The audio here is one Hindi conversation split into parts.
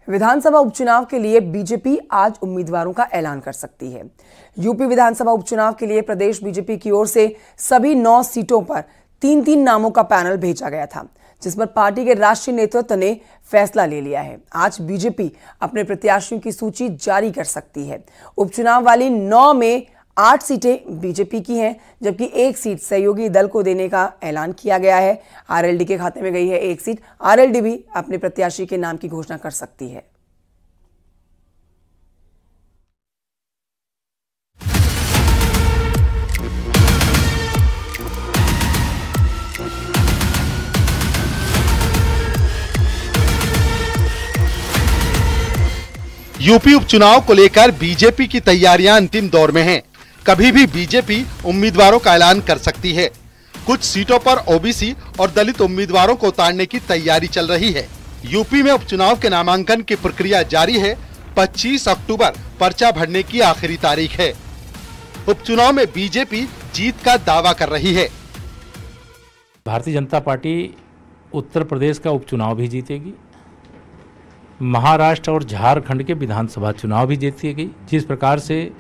विधानसभा उपचुनाव के लिए बीजेपी आज उम्मीदवारों का ऐलान कर सकती है। यूपी विधानसभा उपचुनाव के लिए प्रदेश बीजेपी की ओर से सभी 9 सीटों पर 3-3 नामों का पैनल भेजा गया था, जिस पर पार्टी के राष्ट्रीय नेतृत्व ने फैसला ले लिया है। आज बीजेपी अपने प्रत्याशियों की सूची जारी कर सकती है। उपचुनाव वाली 9 में 8 सीटें बीजेपी की हैं, जबकि 1 सीट सहयोगी दल को देने का ऐलान किया गया है। आरएलडी के खाते में गई है 1 सीट। आरएलडी भी अपने प्रत्याशी के नाम की घोषणा कर सकती है। यूपी उपचुनाव को लेकर बीजेपी की तैयारियां अंतिम दौर में हैं। कभी भी बीजेपी उम्मीदवारों का ऐलान कर सकती है। कुछ सीटों पर ओबीसी और दलित उम्मीदवारों को उतारने की तैयारी चल रही है। यूपी में उपचुनाव के नामांकन की प्रक्रिया जारी है। 25 अक्टूबर पर्चा भरने की आखिरी तारीख है। उपचुनाव में बीजेपी जीत का दावा कर रही है। भारतीय जनता पार्टी उत्तर प्रदेश का उपचुनाव भी जीतेगी, महाराष्ट्र और झारखंड के विधानसभा चुनाव भी जीतेगी। जिस प्रकार से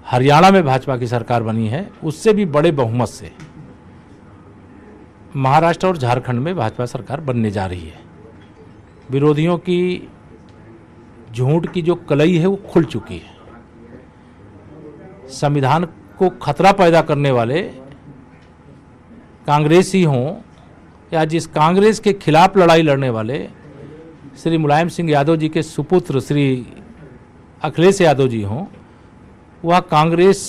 हरियाणा में भाजपा की सरकार बनी है, उससे भी बड़े बहुमत से महाराष्ट्र और झारखंड में भाजपा सरकार बनने जा रही है। विरोधियों की झूठ की जो कलई है वो खुल चुकी है। संविधान को खतरा पैदा करने वाले कांग्रेसी हों या जिस कांग्रेस के खिलाफ लड़ाई लड़ने वाले श्री मुलायम सिंह यादव जी के सुपुत्र श्री अखिलेश यादव जी हों, वह कांग्रेस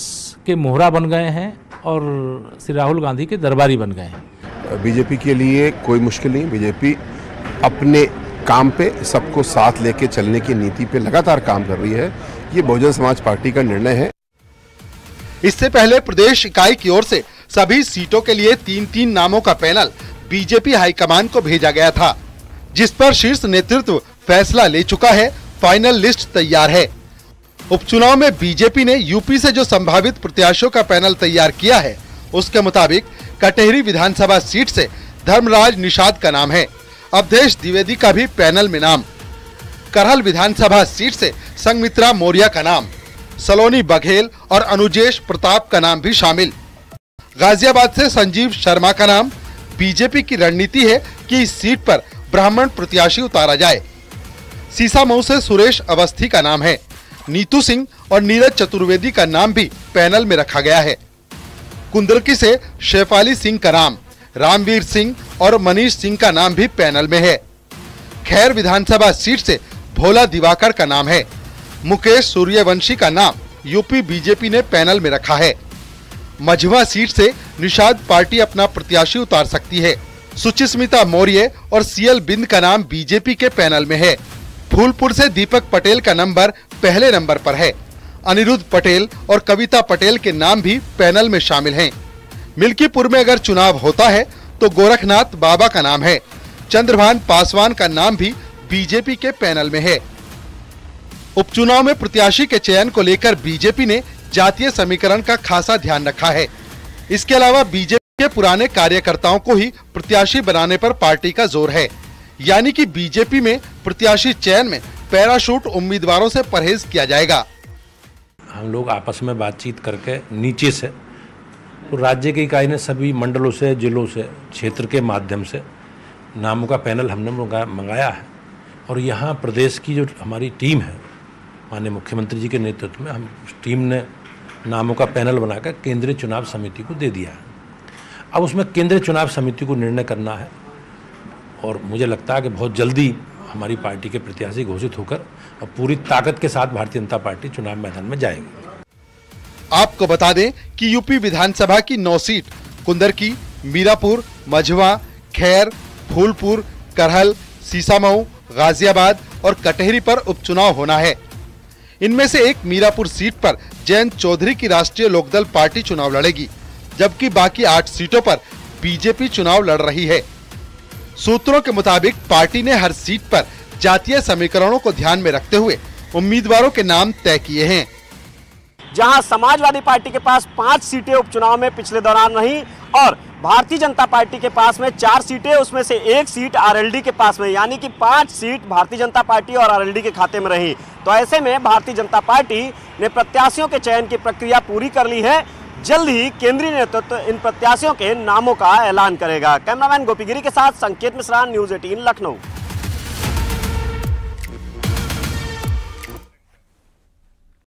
के मोहरा बन गए हैं और श्री राहुल गांधी के दरबारी बन गए हैं। बीजेपी के लिए कोई मुश्किल नहीं। बीजेपी अपने काम पे सबको साथ लेके चलने की नीति पे लगातार काम कर रही है। ये बहुजन समाज पार्टी का निर्णय है। इससे पहले प्रदेश इकाई की ओर से सभी सीटों के लिए 3-3 नामों का पैनल बीजेपी हाईकमान को भेजा गया था, जिस पर शीर्ष नेतृत्व फैसला ले चुका है। फाइनल लिस्ट तैयार है। उपचुनाव में बीजेपी ने यूपी से जो संभावित प्रत्याशियों का पैनल तैयार किया है, उसके मुताबिक कटेहरी विधानसभा सीट से धर्मराज निषाद का नाम है। अवधेश द्विवेदी का भी पैनल में नाम। करहल विधानसभा सीट से संघमित्रा मौर्य का नाम, सलोनी बघेल और अनुजेश प्रताप का नाम भी शामिल। गाजियाबाद से संजीव शर्मा का नाम। बीजेपी की रणनीति है कि इस सीट पर ब्राह्मण प्रत्याशी उतारा जाए। सीसामऊ से सुरेश अवस्थी का नाम है। नीतू सिंह और नीरज चतुर्वेदी का नाम भी पैनल में रखा गया है। कुंदरकी से शेफाली सिंह का नाम, रामवीर सिंह और मनीष सिंह का नाम भी पैनल में है। खैर विधानसभा सीट से भोला दिवाकर का नाम है। मुकेश सूर्यवंशी का नाम यूपी बीजेपी ने पैनल में रखा है। मझवा सीट से निषाद पार्टी अपना प्रत्याशी उतार सकती है। सुचिस्मिता मौर्य और सीएल बिंद का नाम बीजेपी के पैनल में है। फूलपुर से दीपक पटेल का नंबर पहले नंबर पर है। अनिरुद्ध पटेल और कविता पटेल के नाम भी पैनल में शामिल हैं। मिल्कीपुर में अगर चुनाव होता है तो गोरखनाथ बाबा का नाम है। चंद्रभान पासवान का नाम भी बीजेपी के पैनल में है। उपचुनाव में प्रत्याशी के चयन को लेकर बीजेपी ने जातीय समीकरण का खासा ध्यान रखा है। इसके अलावा बीजेपी के पुराने कार्यकर्ताओं को ही प्रत्याशी बनाने पर पार्टी का जोर है। यानी कि बीजेपी में प्रत्याशी चयन में पैराशूट उम्मीदवारों से परहेज किया जाएगा। हम लोग आपस में बातचीत करके नीचे से तो राज्य की इकाई ने सभी मंडलों से, जिलों से, क्षेत्र के माध्यम से नामों का पैनल हमने मंगाया है। और यहाँ प्रदेश की जो हमारी टीम है, माननीय मुख्यमंत्री जी के नेतृत्व में हम उस टीम ने नामों का पैनल बनाकर केंद्रीय चुनाव समिति को दे दिया है। अब उसमें केंद्रीय चुनाव समिति को निर्णय करना है और मुझे लगता है कि बहुत जल्दी हमारी पार्टी के प्रत्याशी घोषित होकर और पूरी ताकत के साथ भारतीय जनता पार्टी चुनाव मैदान में जाएगी। आपको बता दें कि यूपी विधानसभा की 9 सीट कुंदरकी, मीरापुर, मझवा, खैर, फूलपुर, करहल, सीसामऊ, गाजियाबाद और कटेहरी पर उपचुनाव होना है। इनमें से एक मीरापुर सीट पर जयंत चौधरी की राष्ट्रीय लोकदल पार्टी चुनाव लड़ेगी, जबकि बाकी 8 सीटों पर बीजेपी चुनाव लड़ रही है। सूत्रों के मुताबिक पार्टी ने हर सीट पर जातीय समीकरणों को ध्यान में रखते हुए उम्मीदवारों के नाम तय किए हैं। जहां समाजवादी पार्टी के पास 5 सीटें उपचुनाव में पिछले दौरान रही और भारतीय जनता पार्टी के पास में 4 सीटें, उसमें से 1 सीट आरएलडी के पास में, यानी कि 5 सीट भारतीय जनता पार्टी और आरएलडी के खाते में रही। तो ऐसे में भारतीय जनता पार्टी ने प्रत्याशियों के चयन की प्रक्रिया पूरी कर ली है। जल्द ही केंद्रीय नेतृत्व इन प्रत्याशियों के नामों का ऐलान करेगा। कैमरामैन गोपी गिरी के साथ संकेत मिश्रा, न्यूज़ 18 लखनऊ।